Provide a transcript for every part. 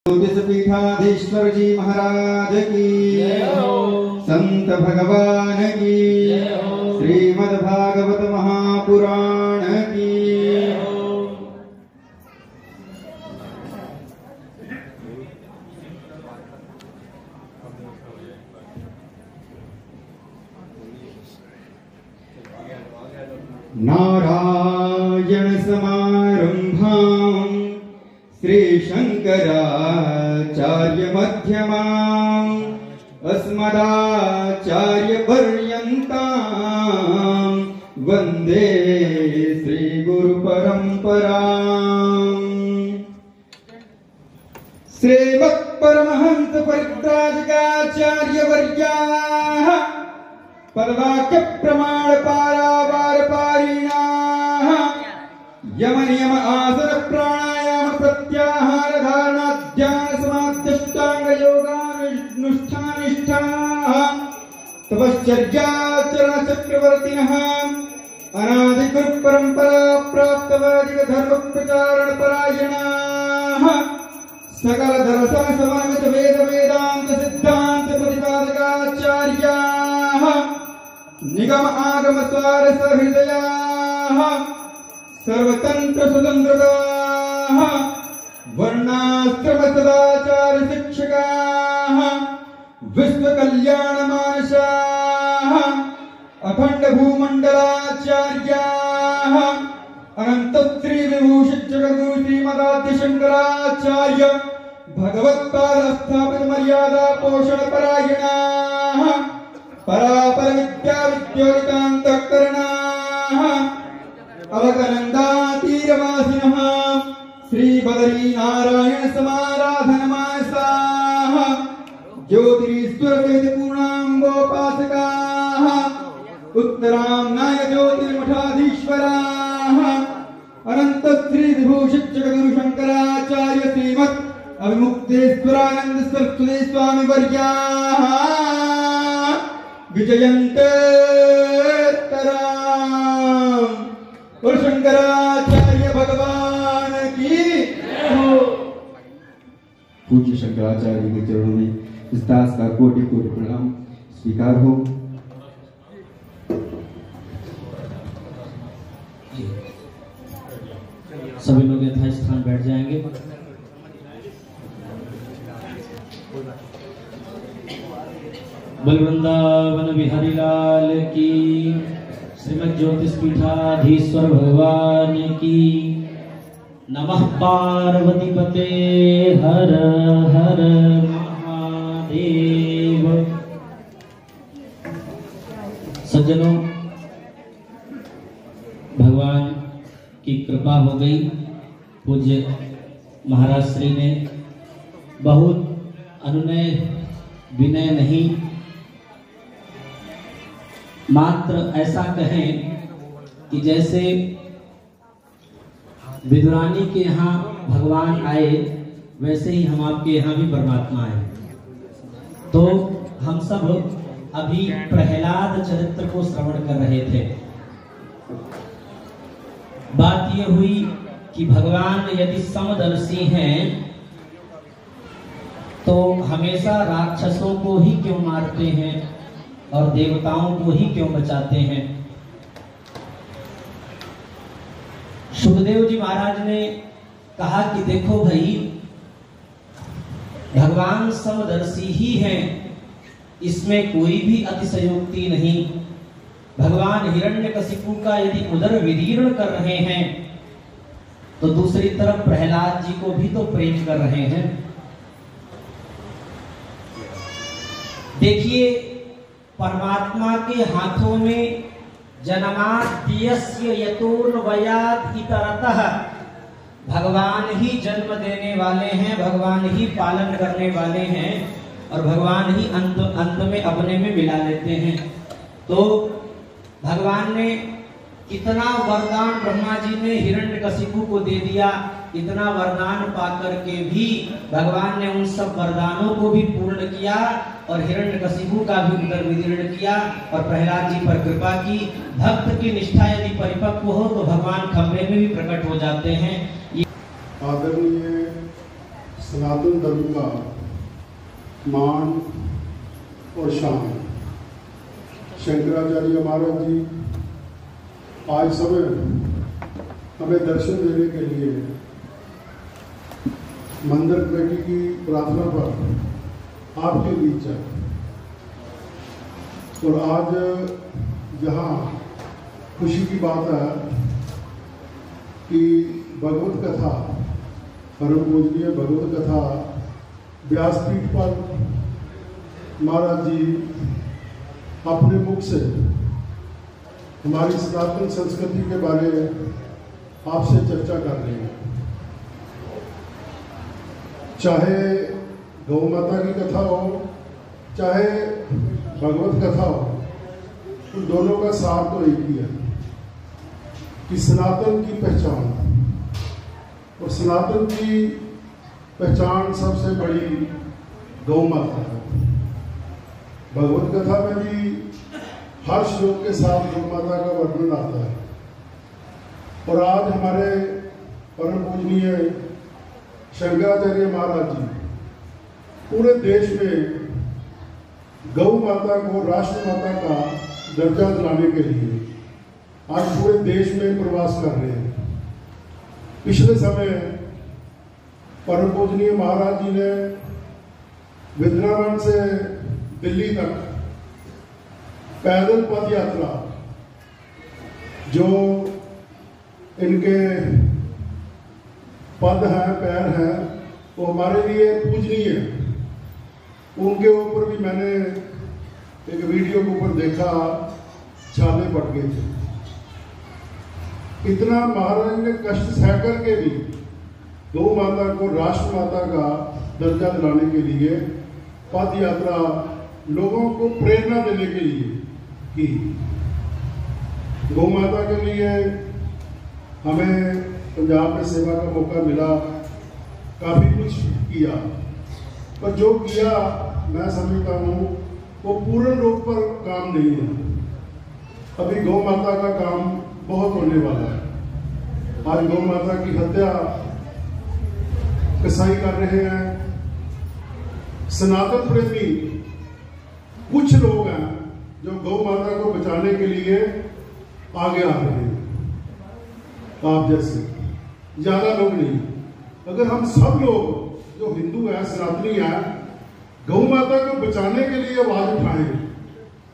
पीठाधीश्वर जी महाराज की, संत भगवान की, श्रीमद् भागवत महापुराण की। नारायण समारंभां श्री शंकराचार्य मध्यमां अस्मदाचार्य पर्यन्तां वंदे श्री गुरु परंपरां। श्रीमत् परमहंस परिव्राजकाचार्य वर्याः पदवाक्य प्रमाण पारावार पारिणाः यम नियम आसन प्राणायाम प्रत्याहार धारणा ध्यान समाधिष्टांग योगानुष्ठानिष्ठाः तपश्चर्याचरण चक्रवर्तिनः अनादि गुरु परंपरा प्राप्त वैदिक धर्म प्रचारण परायणाः सकल दर्शन समन्वित वेद वेदांत सिद्धांत प्रतिपादकाचार्याः निगम आगम सार सहृदयाः सर्वतंत्र स्वतंत्रताः वर्णाश्रम सदाचार शिक्षकाः विश्व कल्याण मानसाः अखंड भूमंडलाचार्याः अनंत श्री विभूषित जगद्गुरु श्रीमदाद्य शंकराचार्य भगवत्पाद स्थापित मर्यादा पोषण परायणाः परापर विद्या विद्योदितान्तःकरणाः अवकनन्दातीरवासिनः श्री बदरी नारायण समाराधन मानसाः ज्योतिरीश्वर वेद पूर्णांगोपासकाः उत्तराम्नाय ज्योतिर्मठाधीश्वराः अनंत श्री विभूषित जगद्गुरु शंकराचार्य श्रीमत् अविमुक्तेश्वरानंद सरस्वती स्वामी वर्याः विजयन्ते तराम और शंकराचार्य भगवान की। पूज्य शंकराचार्य के चरणों में इस दास का कोटि कोटि प्रणाम स्वीकार हो। सभी लोग यथास्थान बैठ जाएंगे। बल वृंदावन बिहारी लाल की, श्रीमद् ज्योतिष पीठाधीश्वर भगवान की। नमः पार्वती पते हर हर महादेव। सज्जनों, भगवान की कृपा हो गई। पूज्य महाराज श्री ने बहुत अनुनय विनय नहीं, मात्र ऐसा कहें कि जैसे विदुरानी के यहाँ भगवान आए वैसे ही हम आपके यहाँ भी परमात्मा आए। तो हम सब अभी प्रहलाद चरित्र को श्रवण कर रहे थे। बात यह हुई कि भगवान यदि समदर्शी हैं तो हमेशा राक्षसों को ही क्यों मारते हैं और देवताओं को ही क्यों बचाते हैं। सुखदेव जी महाराज ने कहा कि देखो भाई, भगवान समदर्शी ही हैं, इसमें कोई भी अतिशयोक्ति नहीं। भगवान हिरण्यकशिपु का यदि उदर विदीर्ण कर रहे हैं तो दूसरी तरफ प्रहलाद जी को भी तो प्रेम कर रहे हैं। देखिए, परमात्मा के हाथों में जन्माद्यस्य यतोर्वयात् इतरतः, भगवान ही जन्म देने वाले हैं, भगवान ही पालन करने वाले हैं और भगवान ही अंत में अपने में मिला लेते हैं। तो भगवान ने कितना वरदान ब्रह्मा जी ने हिरण्यकशिपु को दे दिया। इतना वरदान पाकर के भी भगवान ने उन सब वरदानों को भी पूर्ण किया और हिरण्यकशिपु का भी उदर विदीर्ण किया और प्रहलाद जी पर कृपा की। भक्त की निष्ठा यदि परिपक्व हो तो भगवान खंबे में भी प्रकट हो जाते हैं। आदरणीय सनातन धर्म का मान और शान। शंकराचार्य महाराज जी आज समय हमें दर्शन देने के लिए मंदिर कमेटी की प्रार्थना पर आपके बीच है। और आज यहाँ खुशी की बात है कि भगवत कथा, परम पूजनीय भगवत कथा व्यासपीठ पर महाराज जी अपने मुख से हमारी सनातन संस्कृति के बारे आपसे चर्चा कर रहे हैं। चाहे गौ माता की कथा हो, चाहे भगवत कथा हो, उन दोनों का सार तो एक ही है कि सनातन की पहचान, और सनातन की पहचान सबसे बड़ी गौ माता है। भगवत कथा में भी हर श्लोक के साथ गौ माता का वर्णन आता है। और आज हमारे परम पूजनीय शंकराचार्य महाराज जी पूरे देश में गौ माता को राष्ट्र माता का दर्जा दिलाने के लिए आज पूरे देश में प्रवास कर रहे हैं। पिछले समय परम पूजनीय महाराज जी ने वृंदावन से दिल्ली तक पैदल पद यात्रा, जो इनके पद हैं, पैर हैं, वो हमारे लिए पूजनीय है। उनके ऊपर भी मैंने एक वीडियो के ऊपर देखा, छाले पड़ गए थे। इतना महाराज ने कष्ट सह करके भी गौ माता को राष्ट्र माता का दर्जा दिलाने के लिए पद यात्रा लोगों को प्रेरणा देने के लिए की। गौ माता के लिए हमें पंजाब में सेवा का मौका मिला, काफी कुछ किया, पर जो किया मैं समझता हूँ वो पूर्ण रूप पर काम नहीं है। अभी गौ माता का काम बहुत होने वाला है। आज गौ माता की हत्या कसाई कर रहे हैं। सनातन प्रेमी कुछ लोग हैं जो गौ माता को बचाने के लिए आगे आ रहे हैं, आप जैसे, ज्यादा लोग नहीं। अगर हम सब लोग जो हिंदू हैं, सनातनी हैं, गौ माता को बचाने के लिए आवाज उठाएं,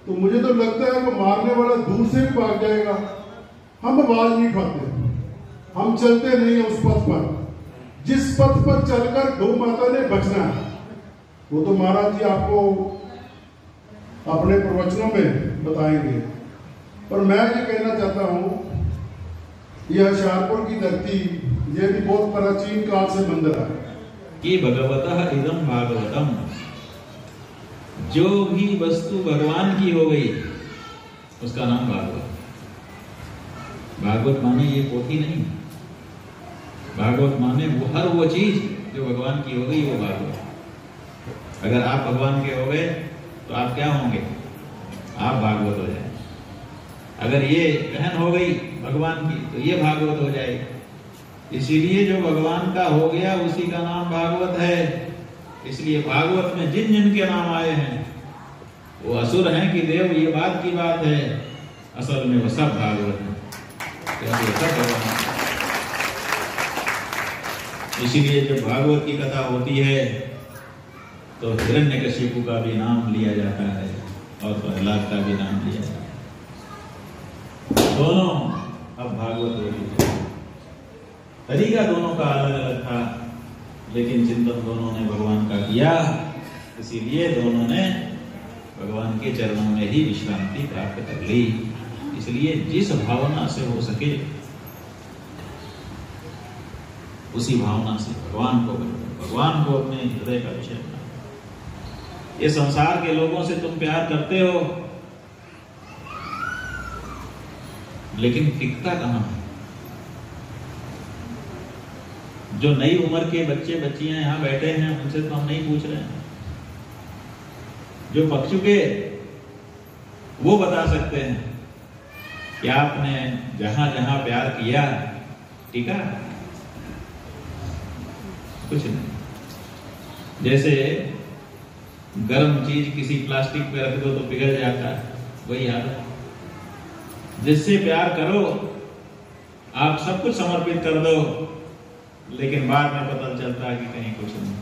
तो मुझे तो लगता है कि मारने वाला दूर से भी भाग जाएगा। हम आवाज नहीं उठाते, हम चलते नहीं हैं उस पथ पर। जिस पथ पर चलकर गौ माता ने बचना है, वो तो महाराज जी आपको अपने प्रवचनों में बताएंगे। और मैं ये कहना चाहता हूं, यह होशियारपुर की धरती, ये भी बहुत प्राचीन काल से मंदिर है कि भगवतः इदं भागवतम, जो भी वस्तु भगवान की हो गई उसका नाम भागवत। भागवत माने ये पोथी नहीं, भागवत माने वो हर वो चीज जो भगवान की हो गई वो भागवत। अगर आप भगवान के हो गए तो आप क्या होंगे? आप भागवत हो जाए। अगर ये बहन हो गई भगवान की तो ये भागवत हो जाएगी। इसीलिए जो भगवान का हो गया उसी का नाम भागवत है। इसलिए भागवत में जिन जिन के नाम आए हैं वो असुर हैं कि देव, ये बात की बात है, असल में वो सब भागवत है। इसीलिए जब भागवत की कथा होती है तो हिरण्यकशिपु का भी नाम लिया जाता है और प्रहलाद का भी नाम लिया जाता है। दोनों अब भागवत हो गए। तरीका दोनों का अलग अलग था, लेकिन चिंतन दोनों ने भगवान का किया। इसीलिए दोनों ने भगवान के चरणों में ही विश्रांति प्राप्त कर ली। इसलिए जिस भावना से हो सके उसी भावना से भगवान को अपने हृदय का विषय बना। ये संसार के लोगों से तुम प्यार करते हो, लेकिन टिकता कहां है? जो नई उम्र के बच्चे बच्चियां यहां बैठे हैं उनसे तो हम नहीं पूछ रहे हैं। जो पक चुके वो बता सकते हैं कि आपने जहां जहां प्यार किया टिका? कुछ नहीं। जैसे गर्म चीज किसी प्लास्टिक पे रख दो तो पिघल जाता है, वही हालत। जिससे प्यार करो, आप सब कुछ समर्पित कर दो, लेकिन बाद में पता चलता है कि कहीं कुछ नहीं,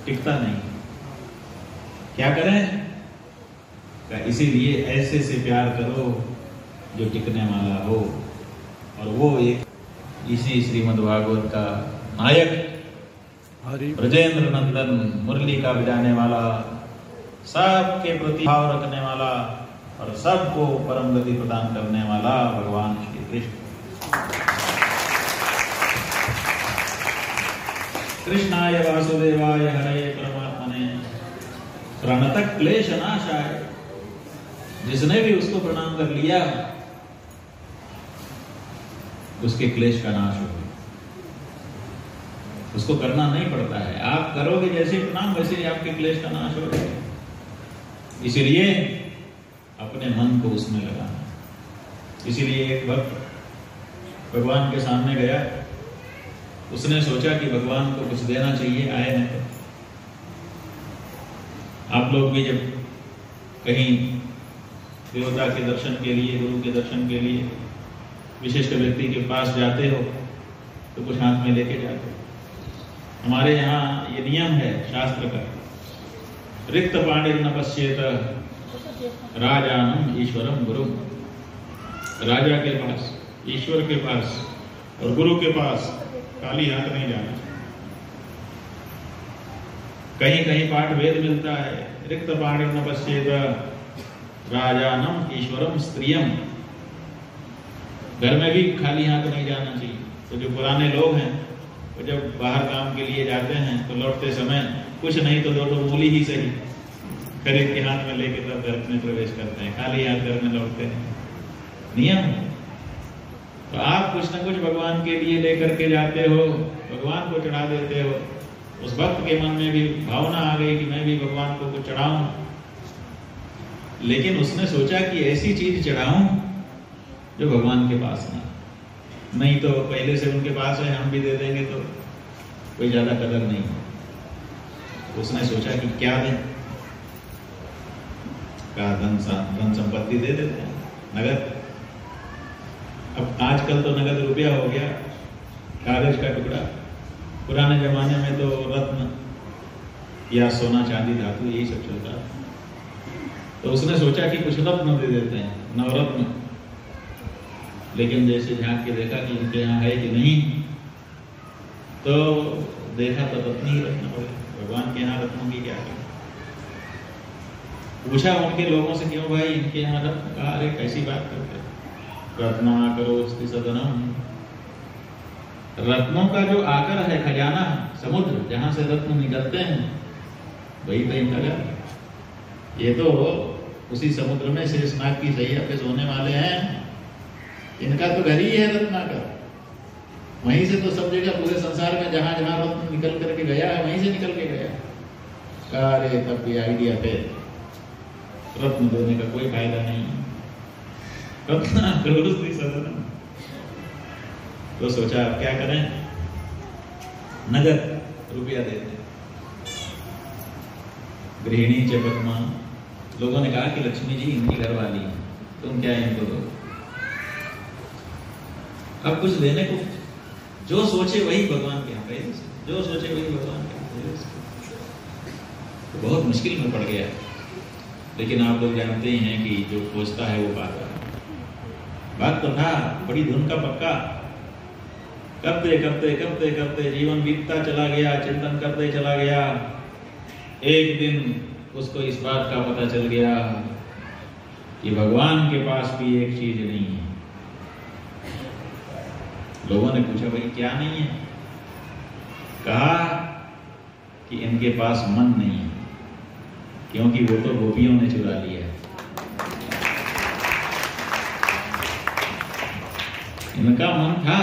टिकता नहीं। क्या करें? इसीलिए ऐसे से प्यार करो जो टिकने वाला हो। और वो एक इसी श्रीमद् भागवत का नायक ब्रजेंद्र नंदन, मुरली का बजाने वाला, सबके प्रति भाव रखने वाला और सबको परम गति प्रदान करने वाला भगवान श्री कृष्ण। कृष्णाय वासुदेवाय हरे परमात्मने प्रणतः क्लेश नाशाय। जिसने भी उसको प्रणाम कर लिया उसके क्लेश का नाश हो गया। उसको करना नहीं पड़ता है, आप करोगे जैसे प्रणाम वैसे ही आपके क्लेश का नाश हो जाएगा। इसीलिए अपने मन को उसमें लगाना। इसीलिए एक वक्त भगवान के सामने गया, उसने सोचा कि भगवान को कुछ देना चाहिए, आए हैं तो। आप लोग भी जब कहीं देवता के दर्शन के लिए, गुरु के दर्शन के लिए विशिष्ट व्यक्ति के पास जाते हो तो कुछ हाथ में लेके जाते हो। हमारे यहाँ ये नियम है शास्त्र का, रिक्त पाणिर न पश्येत राजानम ईश्वरम गुरु। राजा के पास, ईश्वर के पास और गुरु के पास खाली हाथ नहीं जाना। कहीं कहीं पाठ वेद मिलता है, रिक्त पाणिर न पश्येत राजानम ईश्वरम स्त्रियम। घर में भी खाली हाथ नहीं जाना चाहिए। तो जो पुराने लोग हैं वो जब बाहर काम के लिए जाते हैं तो लौटते समय कुछ नहीं तो दो मूली ही सही खरीद के हाथ में लेके तब घर में प्रवेश करते हैं, खाली हाथ घर में लौटते हैं। नियम। तो आप कुछ न कुछ भगवान के लिए लेकर के जाते हो, भगवान को चढ़ा देते हो। उस भक्त के मन में भी भावना आ गई कि मैं भी भगवान को कुछ चढ़ाऊं, लेकिन उसने सोचा कि ऐसी चीज चढ़ाऊं जो भगवान के पास नहीं तो पहले से उनके पास है, हम भी दे देंगे तो कोई ज्यादा कदर नहीं। उसने सोचा कि क्या दें, का धन संपत्ति दे देते हैं, नगद। अब आजकल तो नगद रुपया हो गया, कागज का टुकड़ा। पुराने जमाने में तो रत्न या सोना चांदी धातु यही सब चलता। तो उसने सोचा कि कुछ रत्न दे देते हैं, नवरत्न। लेकिन जैसे झांक के देखा कि इनके यहाँ है कि नहीं, तो देखा तो रत्न ही रत्न पड़े। भगवान के यहाँ रत्नों की क्या है? पूछा उनके लोगों से, क्यों भाई इनके यहाँ रत्न? कहा अरे कैसी बात करते, रत्ना करो सदनम। रत्नों का जो आकर है, खजाना, समुद्र जहां से रत्न निकलते हैं, वही तो इनका घर। ये तो उसी समुद्र में शेषनाग की सैया पे सोने वाले हैं। इनका तो घर ही है रत्नाकर। वहीं से तो सब जगह पूरे संसार में जहां जहां रत्न निकल करके गया है, वहीं से निकल के गया। अरे तब ये आइडिया पे रत्न देने का कोई फायदा नहीं। रत्ना करो सदनम। तो सोचा अब क्या करें, नगद रुपया देते। गृहिणी च पद्मा, लोगों ने कहा कि लक्ष्मी जी इनकी घरवाली है, तुम क्या इनको दो। अब कुछ देने को जो सोचे वही भगवान के यहाँ पहले से, जो सोचे वही भगवान के यहाँ पहले से। तो बहुत मुश्किल में पड़ गया। लेकिन आप लोग जानते ही हैं कि जो खोजता है वो पाता है। बात तो था बड़ी धुन का पक्का। करते करते करते करते जीवन बीतता चला गया, चिंतन करते चला गया। एक दिन उसको इस बात का पता चल गया कि भगवान के पास भी एक चीज नहीं है। लोगों ने पूछा भाई क्या नहीं है? कहा कि इनके पास मन नहीं है, क्योंकि वो तो गोपियों ने चुरा लिया है। इनका मन था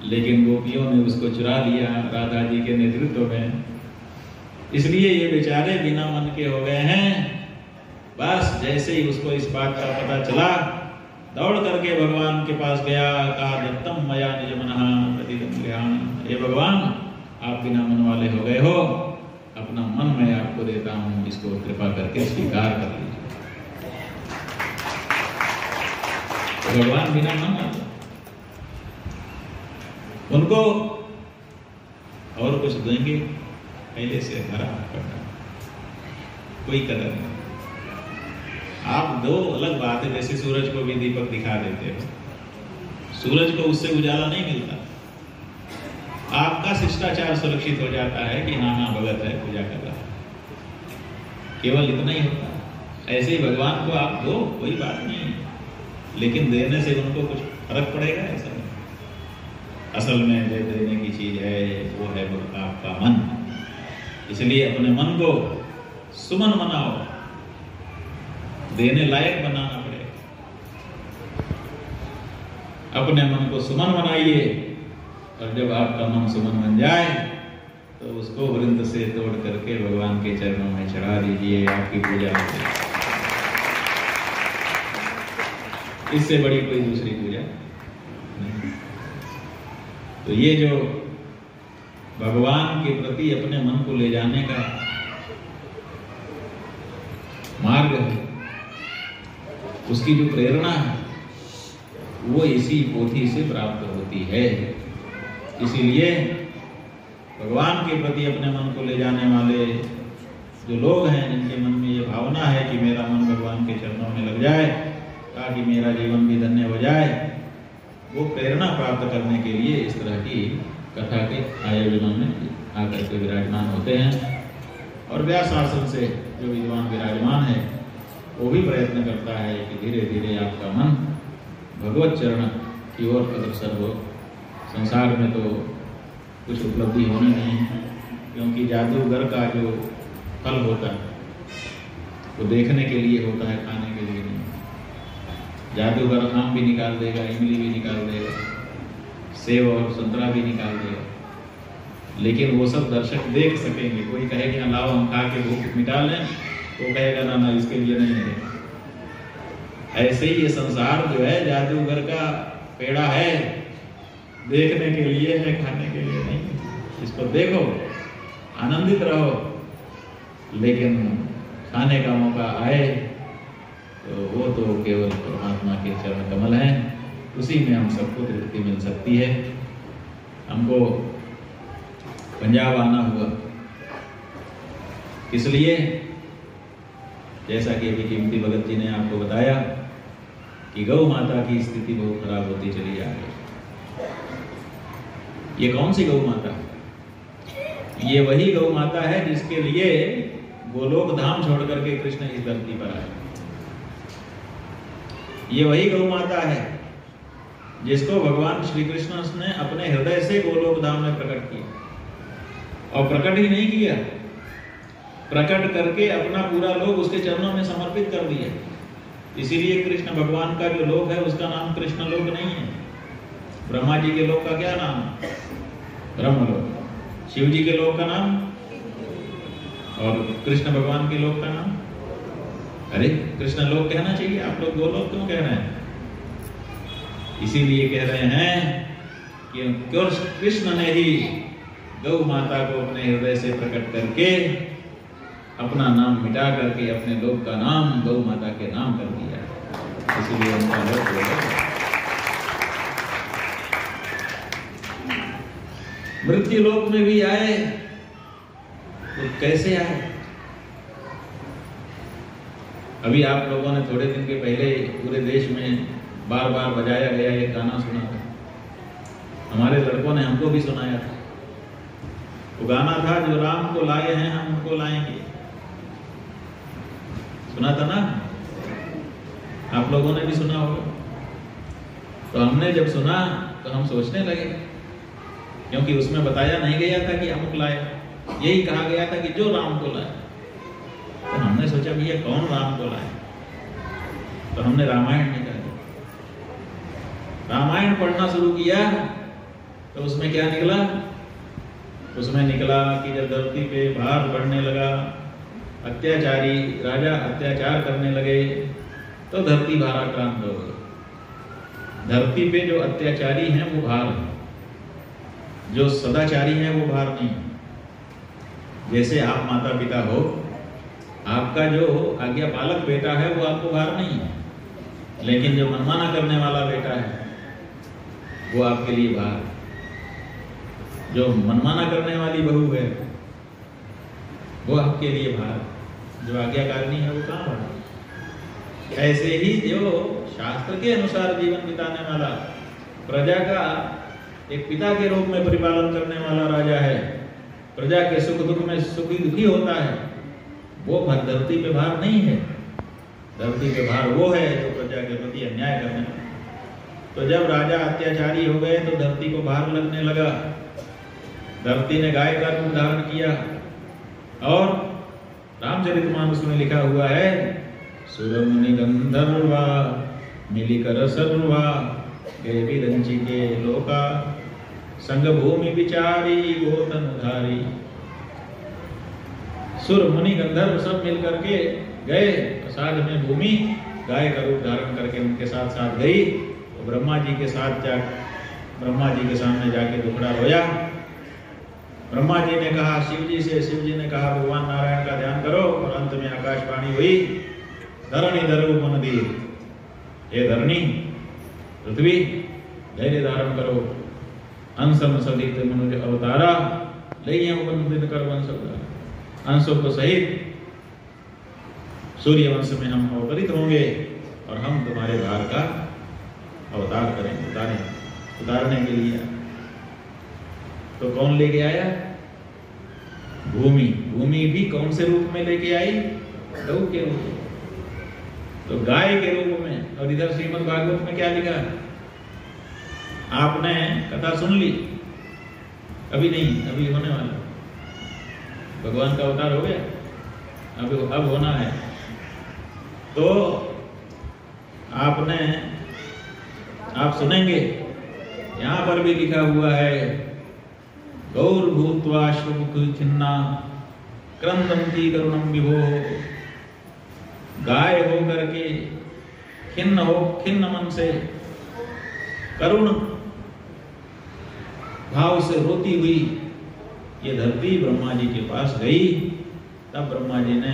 लेकिन गोपियों ने उसको चुरा लिया राधा जी के नेतृत्व में। इसलिए ये बेचारे बिना मन के हो गए हैं। बस जैसे ही उसको इस बात का पता चला, दौड़ करके भगवान के पास गया। कहा दत्तम मया निज मनः प्रतिदम गृहाण। हे भगवान, आप बिना मन वाले हो गए हो, अपना मन मैं आपको देता हूं, इसको कृपा करके स्वीकार कर लीजिए। तो भगवान बिना मन वाले, उनको और कुछ देंगे पहले से हरा पड़ा, कोई कदर नहीं। आप दो अलग बात है, जैसे सूरज को भी दीपक दिखा देते हो, सूरज को उससे उजाला नहीं मिलता। आपका शिष्टाचार सुरक्षित हो जाता है कि नाना भगत है, पूजा कर रहा है, केवल इतना ही होता है। ऐसे ही भगवान को आप दो, कोई बात नहीं है, लेकिन देने से उनको कुछ फर्क पड़ेगा ऐसा नहीं। असल में देने की चीज है वो है आपका मन। इसलिए अपने मन को सुमन बनाओ, देने लायक बनाना पड़ेगा। अपने मन को सुमन बनाइए, और जब आपका मन सुमन बन जाए तो उसको वृंद से तोड़ करके भगवान के चरणों में चढ़ा दीजिए, आपकी पूजा हो जाए। इससे बड़ी कोई दूसरी पूजा नहीं। तो ये जो भगवान के प्रति अपने मन को ले जाने का मार्ग है, उसकी जो प्रेरणा है वो इसी पोथी से प्राप्त होती है। इसीलिए भगवान के प्रति अपने मन को ले जाने वाले जो लोग हैं, जिनके मन में ये भावना है कि मेरा मन भगवान के चरणों में लग जाए ताकि मेरा जीवन भी धन्य हो जाए, वो प्रेरणा प्राप्त करने के लिए इस तरह की कथा के आयोजनों में आकर के विराजमान होते हैं। और व्यास आश्रम से जो विद्वान विराजमान है वो भी प्रयत्न करता है कि धीरे धीरे आपका मन भगवत चरण की ओर अग्रसर हो। संसार में तो कुछ उपलब्धि होनी नहीं है, क्योंकि जादूगर का जो फल होता है वो देखने के लिए होता है, खाने के लिए नहीं। जादूगर आम भी निकाल देगा, इमली भी निकाल देगा, सेब और संतरा भी निकाल देगा, लेकिन वो सब दर्शक देख सकेंगे। कोई कहेगा लाओ हम खा के भूख मिटा लें, तो कहेगा ना ना इसके लिए नहीं है। ऐसे ही ये संसार जो है जादूगर का पेड़ा है, देखने के लिए है, खाने के लिए नहीं। इसको देखो, आनंदित रहो, लेकिन खाने का मौका आए तो वो तो केवल परमात्मा के चरण कमल हैं, उसी में हम सबको तृप्ति मिल सकती है। हमको पंजाब आना हुआ इसलिए, जैसा कि अभी कीमती भगत जी ने आपको बताया कि गौ माता की स्थिति बहुत खराब होती चली जा रही है। ये कौन सी गौ माता है? ये वही गौ माता है जिसके लिए गोलोक धाम छोड़ करके कृष्ण इस धरती पर आए। ये वही गौ माता है जिसको भगवान श्री कृष्ण ने अपने हृदय से गोलोक धाम में प्रकट किया, और प्रकट ही नहीं किया, प्रकट करके अपना पूरा लोक उसके चरणों में समर्पित कर दिया। इसीलिए कृष्ण भगवान का जो लोक है उसका नाम कृष्ण लोक नहीं है। ब्रह्मा जी के लोक का क्या नाम? ब्रह्मलोक। शिव जी के लोक का नाम, और कृष्ण भगवान के लोक का नाम? अरे कृष्ण लोक कहना चाहिए, आप लोग दो लोक क्यों कह रहे हैं? इसीलिए कह रहे हैं कि कृष्ण ने ही गौ माता को अपने हृदय से प्रकट करके अपना नाम मिटा करके अपने लोक का नाम गौ माता के नाम कर दिया, इसीलिए उनका लोक है। मृत्यु लोक में भी आए तो कैसे आए? अभी आप लोगों ने थोड़े दिन के पहले पूरे देश में बार बार बजाया गया एक गाना सुना था, हमारे लड़कों ने हमको भी सुनाया था। वो गाना था, जो राम को लाए हैं हम उनको लाएंगे। सुना था ना? आप लोगों ने भी सुना होगा। तो हमने जब सुना तो हम सोचने लगे, क्योंकि उसमें बताया नहीं गया था कि अमुक लाए, यही कहा गया था कि जो राम को लाए। तो हमने सोचा भैया कौन राम को लाए? तो हमने रामायण निकाली, रामायण पढ़ना शुरू किया तो उसमें क्या निकला? उसमें निकला कि जब धरती पे भार बढ़ने लगा, अत्याचारी राजा अत्याचार करने लगे, तो धरती भाराक्रांत हो गई। धरती पे जो अत्याचारी हैं वो भार है, जो सदाचारी है वो भार नहीं। जैसे आप माता पिता हो, आपका जो आज्ञा पालक बेटा है वो आपको भार नहीं है, लेकिन जो मनमाना करने वाला बेटा है वो आपके लिए भार। जो मनमाना करने वाली बहू है वो आपके लिए भार, जो आज्ञाकारिणी है वो कहाँ भार। ऐसे ही जो शास्त्र के अनुसार जीवन बिताने वाला, प्रजा का एक पिता के रूप में परिपालन करने वाला राजा है, प्रजा के सुख दुख में सुखी दुखी होता है, वो धरती पे भार नहीं है। धरती पे भार वो है जो प्रजा के प्रति अन्याय करने वाला। तो जब राजा अत्याचारी हो गए तो धरती को भार लगने लगा। धरती ने गाय का रूप धारण किया और रामचरितमानस में लिखा हुआ है, सुर मुनि गंधर्वा मिलिकर सर्वा गए विरंची के लोका संग भूमि विचारी गोतन उधारी। सुर मुनि गंधर्व सब मिलकर के गए, प्रसाद में भूमि गाय का रूप धारण करके उनके साथ साथ गई। तो ब्रह्मा जी के सामने जाके दुखड़ा रोया। ब्रह्मा जी ने कहा शिव जी से, शिव जी ने कहा भगवान नारायण का ध्यान करो, और अंत में आकाशवाणी हुई, धरणी धरो मन दी, हे धरणी पृथ्वी धैर्य धारण करो, अंशम सदित मनुज अवतारा ले कर वंश अंशों को सहित सूर्य वंश में हम अवतरित होंगे और हम तुम्हारे भार का अवतार करेंगे, उतारने के लिए। तो कौन लेके आया? भूमि। भूमि भी कौन से रूप में लेके आई? गौ के रूप में, तो गाय के रूप में। और इधर श्रीमद् भागवत में क्या लिखा? आपने कथा सुन ली? अभी नहीं, अभी होने वाला। भगवान का अवतार हो गया, अब होना है। तो आप सुनेंगे, यहां पर भी लिखा हुआ है, गौर भूत्वा श्रुमुख खिन्ना क्रंदंती करुणम विभो। गाय हो करके खिन्न मन से करुण भाव से रोती हुई ये धरती ब्रह्मा जी के पास गई। तब ब्रह्मा जी ने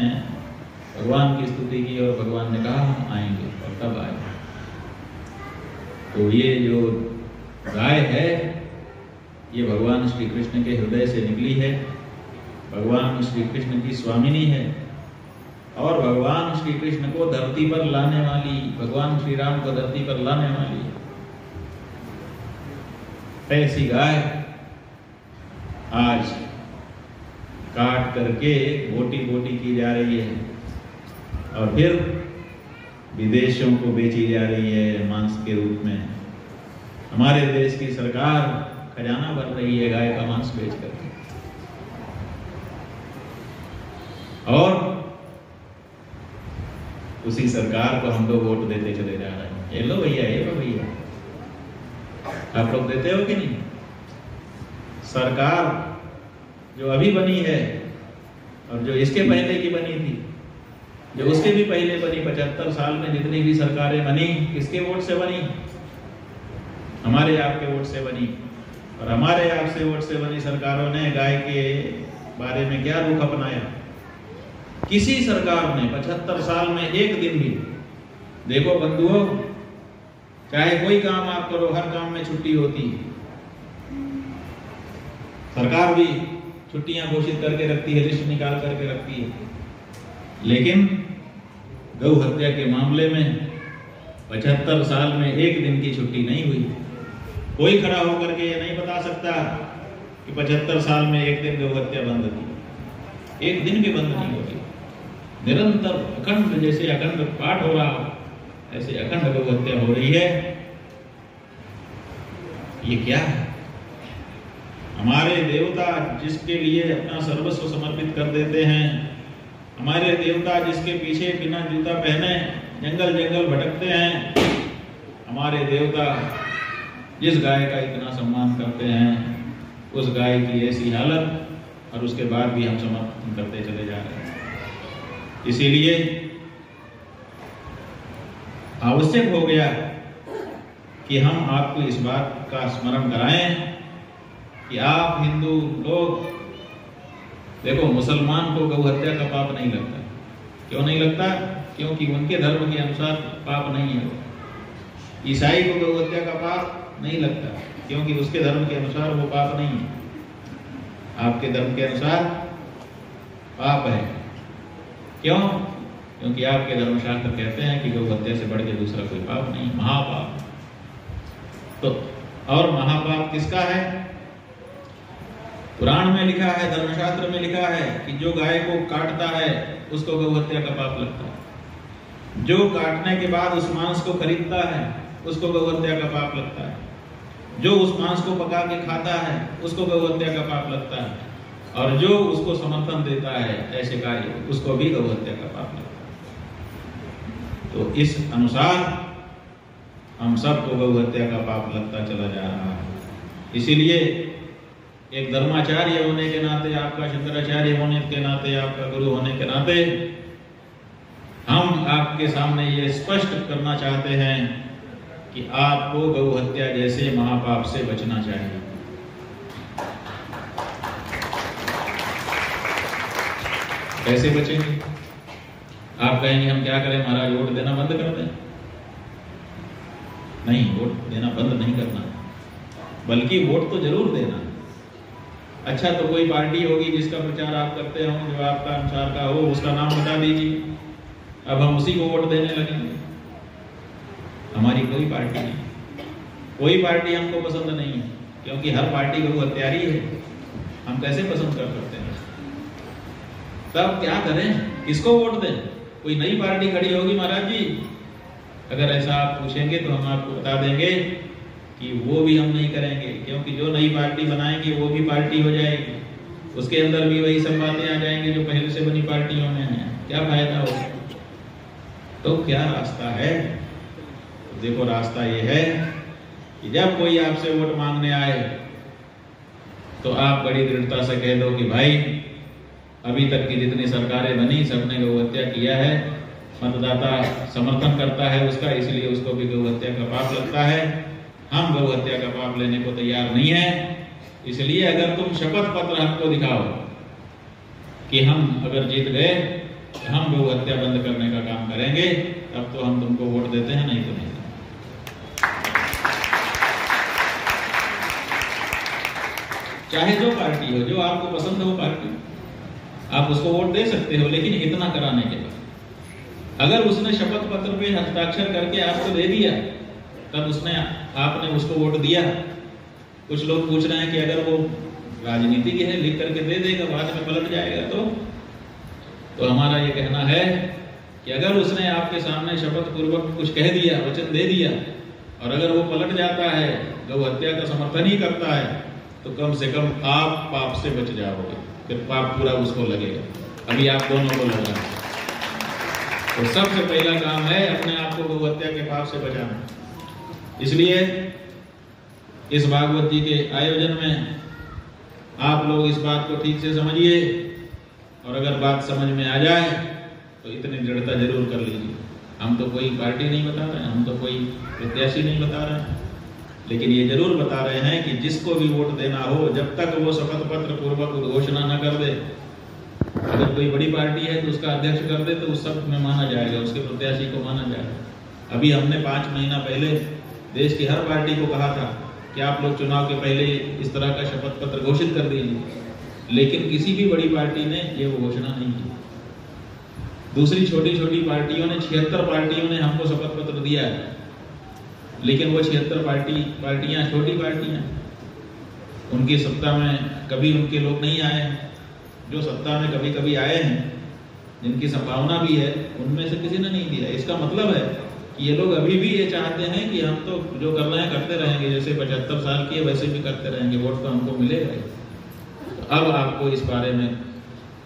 भगवान की स्तुति की और भगवान ने कहा हम आएंगे, और तब आए। तो ये जो गाय है ये भगवान श्री कृष्ण के हृदय से निकली है, भगवान श्री कृष्ण की स्वामिनी है, और भगवान श्री कृष्ण को धरती पर लाने वाली, भगवान श्री राम को धरती पर लाने वाली है। ऐसी गाय आज काट करके बोटी बोटी की जा रही है और फिर विदेशों को बेची जा रही है मांस के रूप में। हमारे देश की सरकार खजाना भर रही है गाय का मांस बेच करके, और उसी सरकार को हम लोग वोट देते चले जा रहे हैं। ये लो भैया, ये लो भैया। आप लोग देते हो कि नहीं? सरकार जो अभी बनी है और जो इसके पहले की बनी थी, जो उसके भी पहले बनी, 75 साल में जितनी भी सरकारें बनी, किसके वोट से बनी? हमारे आपके वोट से बनी। और हमारे आपसे वोट से बनी सरकारों ने गाय के बारे में क्या रुख अपनाया? किसी सरकार ने 75 साल में एक दिन भी, देखो बंधुओं, चाहे कोई काम आप करो, हर काम में छुट्टी होती है। सरकार भी छुट्टियां घोषित करके रखती है, लिस्ट निकाल करके रखती है, लेकिन गौ हत्या के मामले में 75 साल में एक दिन की छुट्टी नहीं हुई। कोई खड़ा होकर के ये नहीं बता सकता कि 75 साल में एक दिन गौ हत्या बंद थी। एक दिन भी बंद नहीं होती, निरंतर अखंड, जैसे अखंड पाठ हो रहा ऐसे अखंड गौ हत्या हो रही है। ये क्या है? हमारे देवता जिसके लिए अपना सर्वस्व समर्पित कर देते हैं, हमारे देवता जिसके पीछे बिना जूता पहने जंगल जंगल भटकते हैं, हमारे देवता जिस गाय का इतना सम्मान करते हैं, उस गाय की ऐसी हालत, और उसके बाद भी हम समर्थन करते चले जा रहे हैं। इसीलिए आवश्यक हो गया कि हम आपको इस बात का स्मरण कराएं कि आप हिंदू लोग देखो, मुसलमान को गौ हत्या का पाप नहीं लगता। क्यों नहीं लगता? क्योंकि उनके धर्म के अनुसार पाप नहीं है। ईसाई को गौ हत्या का पाप नहीं लगता क्योंकि उसके धर्म के अनुसार वो पाप नहीं है। आपके धर्म के अनुसार पाप है। क्यों? क्योंकि आपके धर्मशास्त्र कहते हैं कि गौ हत्या से बढ़ के दूसरा कोई पाप नहीं, महापाप। तो और महापाप किसका है? पुराण में लिखा है, धर्मशास्त्र में लिखा है कि जो गाय को काटता है उसको गौ हत्या का पाप लगता है। जो काटने के बाद उस मांस को खरीदता है उसको गौ हत्या का पाप लगता है। जो उस मांस को पका के खाता है उसको गौ हत्या का पाप लगता है। और जो उसको समर्थन देता है ऐसे कार्य, उसको भी गौ हत्या का पाप लगता है। तो इस अनुसार हम सबको गौ हत्या का पाप लगता चला जा रहा है। इसीलिए एक धर्माचार्य होने के नाते, आपका शंकराचार्य होने के नाते, आपका गुरु होने के नाते हम आपके सामने ये स्पष्ट करना चाहते हैं कि आपको गौ हत्या जैसे महापाप से बचना चाहिए। कैसे बचेंगे? आप कहेंगे हम क्या करें महाराज, वोट देना बंद कर दें? नहीं, वोट देना बंद नहीं करना, बल्कि वोट तो जरूर देना। अच्छा, तो कोई पार्टी होगी जिसका प्रचार आप करते हो, जो आपका अनुसार का हो, उसका नाम बता दीजिए। अब हम उसी को वोट देने लगेंगे। हमारी कोई पार्टी नहीं, कोई पार्टी हमको पसंद नहीं है, क्योंकि हर पार्टी गौ हत्यारी है। हम कैसे पसंद कर सकते हैं? तब क्या करें? किसको वोट दें? कोई नई पार्टी खड़ी होगी महाराज जी, अगर ऐसा आप पूछेंगे तो हम आपको बता देंगे कि वो भी हम नहीं करेंगे, क्योंकि जो नई पार्टी बनाएंगे वो भी पार्टी हो जाएगी, उसके अंदर भी वही सब बातें आ जाएंगी जो पहले से बनी पार्टियों में हैं। क्या फायदा होगा? तो क्या रास्ता है? तो देखो, रास्ता ये है कि जब कोई आपसे वोट मांगने आए तो आप बड़ी दृढ़ता से कह दो कि भाई, अभी तक की जितनी सरकारें बनी सबने गौ हत्या किया है, मतदाता समर्थन करता है उसका, इसलिए उसको भी गौ हत्या का पाप लगता है। हम गौ हत्या का पाप लेने को तैयार नहीं है। इसलिए अगर तुम शपथ पत्र हमको दिखाओ कि हम अगर जीत गए तो हम गौ हत्या बंद करने का काम करेंगे, तब तो हम तुमको वोट देते हैं, नहीं तो नहीं। चाहे जो पार्टी हो, जो आपको पसंद हो पार्टी, आप उसको वोट दे सकते हो। लेकिन इतना कराने के बाद अगर उसने शपथ पत्र पे हस्ताक्षर करके आपको दे दिया, तब उसने आपने उसको वोट दिया। कुछ लोग पूछ रहे हैं कि अगर वो राजनीतिक है, लिख करके दे देगा, बाद में पलट जाएगा तो हमारा ये कहना है कि अगर उसने आपके सामने शपथ पूर्वक कुछ कह दिया, वचन दे दिया, और अगर वो पलट जाता है, गौ हत्या का समर्थन ही करता है, तो कम से कम आप पाप से बच जाओगे। फिर पाप पूरा उसको लगेगा, अभी आप दोनों को लग रहा है। तो सबसे पहला काम है अपने आप को गौ हत्या के पाप से बचाना। इसलिए इस भागवत जी के आयोजन में आप लोग इस बात को ठीक से समझिए, और अगर बात समझ में आ जाए तो इतनी दृढ़ता जरूर कर लीजिए। हम तो कोई पार्टी नहीं बता रहे हैं, हम तो कोई प्रत्याशी नहीं बता रहे हैं, लेकिन ये जरूर बता रहे हैं कि जिसको भी वोट देना हो, जब तक वो शपथ पत्र पूर्वक घोषणा न कर दे, अगर कोई बड़ी पार्टी है तो उसका अध्यक्ष कर दे तो उस सब में माना जाएगा, उसके प्रत्याशी को माना जाएगा। अभी हमने 5 महीना पहले देश की हर पार्टी को कहा था कि आप लोग चुनाव के पहले इस तरह का शपथ पत्र घोषित कर दीजिए, लेकिन किसी भी बड़ी पार्टी ने ये वो घोषणा नहीं की। दूसरी छोटी छोटी पार्टियों ने, 76 पार्टियों ने हमको शपथ पत्र दिया है, लेकिन वो 76 पार्टियां छोटी पार्टियां, उनकी सत्ता में कभी उनके लोग नहीं आए हैं। जो सत्ता में कभी कभी आए हैं, जिनकी संभावना भी है, उनमें से किसी ने नहीं दिया। इसका मतलब है कि ये लोग अभी भी ये चाहते हैं कि हम तो जो कर रहे हैं करते रहेंगे, जैसे 75 साल की है वैसे भी करते रहेंगे, वोट तो हमको मिलेगा। तो अब आपको इस बारे में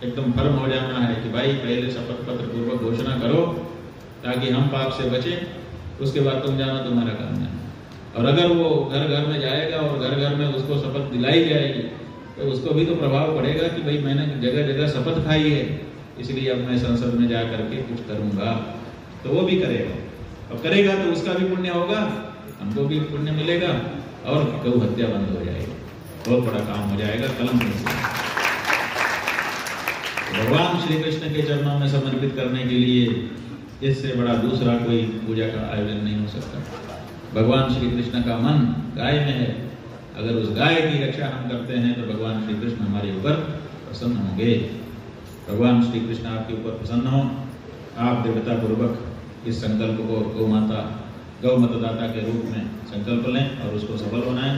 एकदम फर्म हो जाना है कि भाई पहले शपथ पत्र पूर्वक घोषणा करो ताकि हम पाप से बचें, उसके बाद तुम जाना तुम्हारा काम है। और अगर वो घर घर में जाएगा और घर घर में उसको शपथ दिलाई जाएगी तो उसको भी तो प्रभाव पड़ेगा कि भाई मैंने जगह जगह शपथ खाई है, इसलिए अब मैं संसद में जा करके कुछ करूंगा, तो वो भी करेगा। और करेगा तो उसका भी पुण्य होगा, हमको भी पुण्य मिलेगा और गौ हत्या बंद हो जाएगी। बहुत बड़ा काम हो जाएगा, कलम नहीं से। भगवान श्री कृष्ण के चरणों में समर्पित करने के लिए इससे बड़ा दूसरा कोई पूजा का आयोजन नहीं हो सकता। भगवान श्री कृष्ण का मन गाय में है, अगर उस गाय की रक्षा हम करते हैं तो भगवान श्री कृष्ण हमारे ऊपर प्रसन्न होंगे। भगवान श्री कृष्ण आपके ऊपर प्रसन्न हो, आप दृढ़ता पूर्वक इस संकल्प को गौ मतदाता के रूप में संकल्प लें और उसको सफल बनाएं।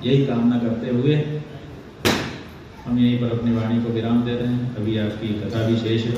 यही कामना करते हुए हम यहीं पर अपनी वाणी को विराम दे रहे हैं। अभी आपकी कथा भी शेष है।